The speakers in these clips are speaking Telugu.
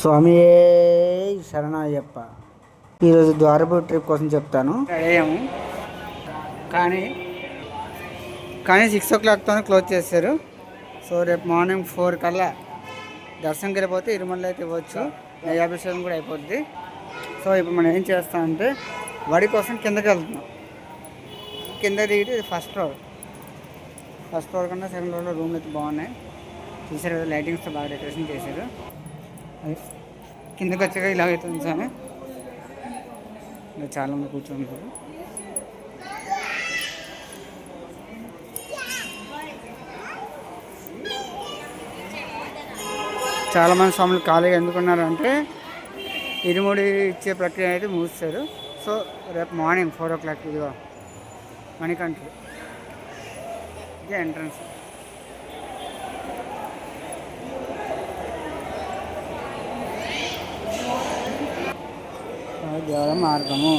స్వామి శరణయ్యప్ప. ఈరోజు ద్వారపూర్ ట్రిప్ కోసం చెప్తాను. రెడీ అయ్యాము కానీ 6 o'clockతో క్లోజ్ చేశారు. సో రేపు మార్నింగ్ 4 కల్లా దర్శనంకి వెళ్ళిపోతే ఇరుమల అయితే ఇవ్వచ్చు. నైవేద్యం కూడా అయిపోద్ది. సో ఇప్పుడు మనం ఏం చేస్తామంటే వడి కోసం కిందకి వెళ్తున్నాం. కింద దిగితే ఇది ఫస్ట్ ఫ్లోర్ కన్నా సెకండ్ ఫ్లోర్లో రూమ్ అయితే బాగున్నాయి. చూసారు కదా, లైటింగ్స్తో బాగా డెకరేషన్ చేశారు. అది కిందకి వచ్చాక ఇలాగైతే ఉంచాను. ఇంకా చాలామంది కూర్చుంటారు. చాలామంది స్వాములు ఖాళీగా ఎందుకున్నారంటే ఇరుముడి ఇచ్చే ప్రక్రియ అయితే ముగిస్తారు. సో రేపు మార్నింగ్ 4 o'clock ఇదిగో మణికంఠ ఇది ఎంట్రన్స్. ద్వార మార్గము.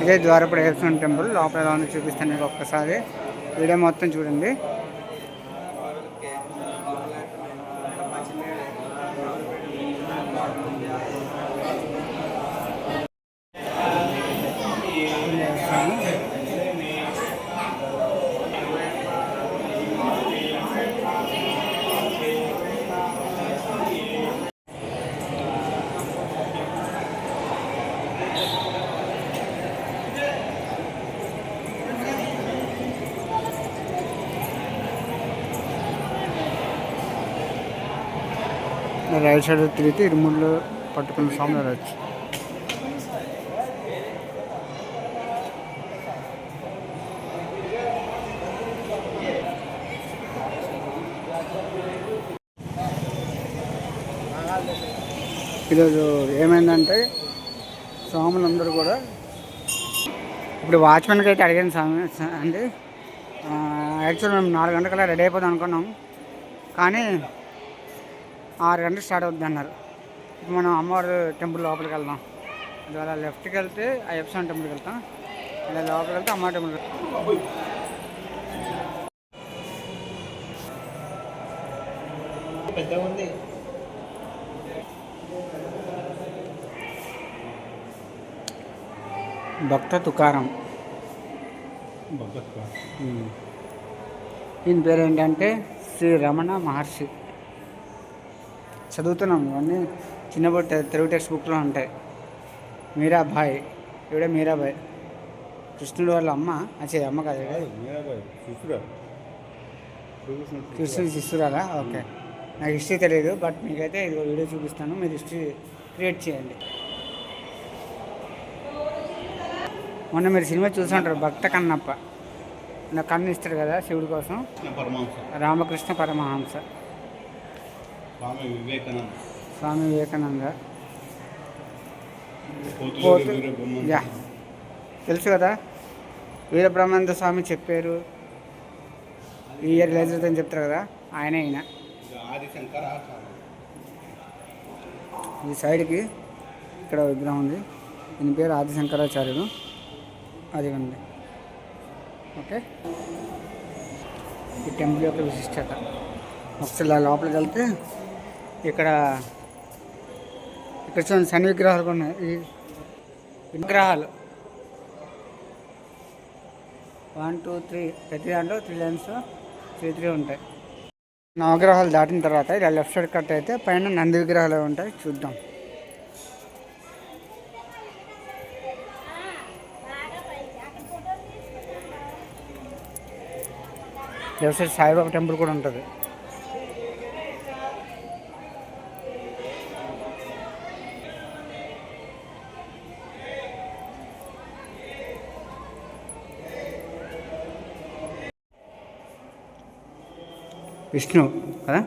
ఇదే ద్వారపూర్ టెంపుల్. లోపల ఎలా ఉందో చూపిస్తాను మీకు ఒక్కసారి. వీడియో మొత్తం చూడండి. రైట్ సైడ్ తిరిగితే ఇరుముళ్ళు పట్టుకున్న స్వామి వెళ్ళచ్చు. ఈరోజు ఏమైందంటే స్వాములందరూ కూడా ఇప్పుడు వాచ్మెన్కి అయితే అడిగాను స్వామి అంటే యాక్చువల్ మేము 4 గంటలకల్లా రెడీ అయిపోదాం అనుకున్నాం. కానీ 6 గంటలకు స్టార్ట్ అవుద్ది అన్నారు. ఇప్పుడు మనం అమ్మవారి టెంపుల్ లోపలికి వెళ్దాం. అలా లెఫ్ట్కి వెళ్తే అయ్యప్ప స్వామి టెంపుల్కి వెళ్తాం. ఇలా లోపలికి వెళ్తే అమ్మవారి టెంపుల్కి వెళ్తాం. భక్త తుకారం ఈయన పేరు ఏంటంటే శ్రీ రమణ మహర్షి. చదువుతున్నాం ఇవన్నీ చిన్నప్పుడు తెలుగు టెక్స్ట్ బుక్లో ఉంటాయి. మీరాబాయి, ఇవిడే మీరాబాయి, కృష్ణుడు వాళ్ళ అమ్మ. అమ్మ కాదు, కృష్ణుడి శిష్యురాలా? ఓకే, నాకు హిస్టరీ తెలియదు. బట్ మీకైతే ఇది వీడియో చూపిస్తాను, మీరు హిస్టరీ క్రియేట్ చేయండి. మొన్న మీరు సినిమా చూసి ఉంటారు, భక్త కన్నప్ప. నా కన్ను ఇస్తాడు కదా శివుడి కోసం. రామకృష్ణ పరమహంస, స్వామి వివేకానంద తెలుసు కదా. వీరబ్రహ్మానంద స్వామి చెప్పారు, ఈ ఇయర్ రిలీజ్ అవుతుందని చెప్తారు కదా, ఆయన ఈయన. ఈ సైడ్కి ఇక్కడ విగ్రహం ఉంది. దీని పేరు ఆదిశంకరాచార్యుడు. అది ఉంది. ఓకే, ఈ టెంపుల్ యొక్క విశిష్టత. ఒకసారి లోపలికి వెళ్తే ఇక్కడ చూడండి, శని విగ్రహాలు ఉన్నాయి. ఈ విగ్రహాలు 1 2 3 ప్రతి దాంట్లో 3 లైన్స్ 3 ఉంటాయి. నవగ్రహాలు దాటిన తర్వాత ఇలా లెఫ్ట్ సైడ్ కట్ అయితే పైన నంది విగ్రహాలు ఉంటాయి. చూద్దాం. లెఫ్ట్ సైడ్ సాయిబాబా టెంపుల్ కూడా ఉంటుంది. విష్ణు కదా,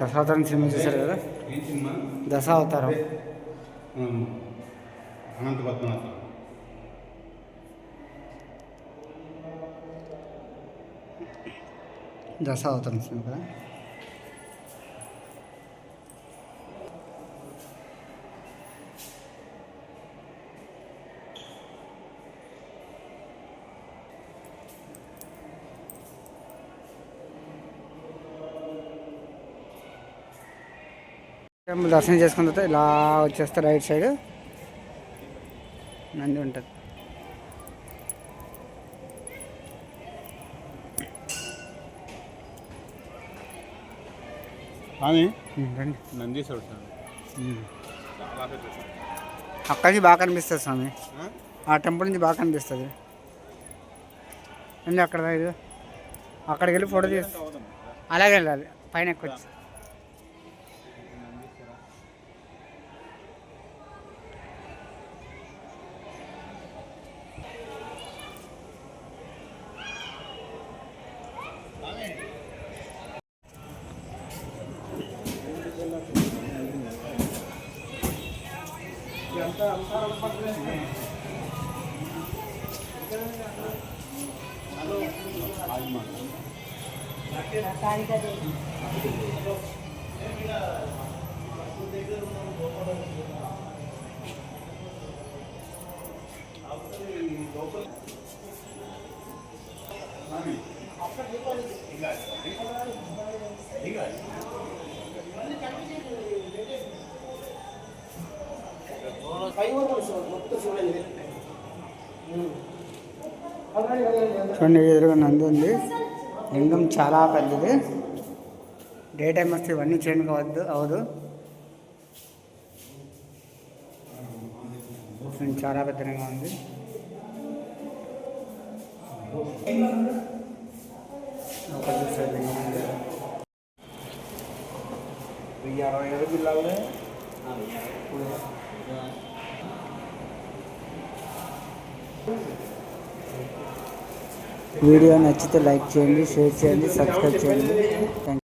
దశావతారం సినిమా చూశారు కదా, దశావతారం అనంత పద్మనాభ దశావతారం సినిమా కదా. టెంపుల్ దర్శనం చేసుకున్న తర్వాత ఇలా వచ్చేస్తే రైట్ సైడ్ నంది ఉంటుంది. రండి. నందీశ్వరుడు అక్కడి నుంచి బాగా కనిపిస్తుంది స్వామి, ఆ టెంపుల్ నుంచి బాగా కనిపిస్తుంది అండి. అక్కడ అక్కడికి వెళ్ళి ఫోటో తీసి అలాగే వెళ్ళాలి, పైన ఎక్కొచ్చు. చూడండి, ఎదురుగా నంది ఉంది. లింగం చాలా పెద్దది. డే టైం వస్తే ఇవన్నీ చేయండి అవదు. చాలా పెద్ద లింగం ఉంది. వీడియో నచ్చితే లైక్ చేయండి, షేర్ చేయండి, సబ్స్క్రైబ్ చేయండి. Thank you.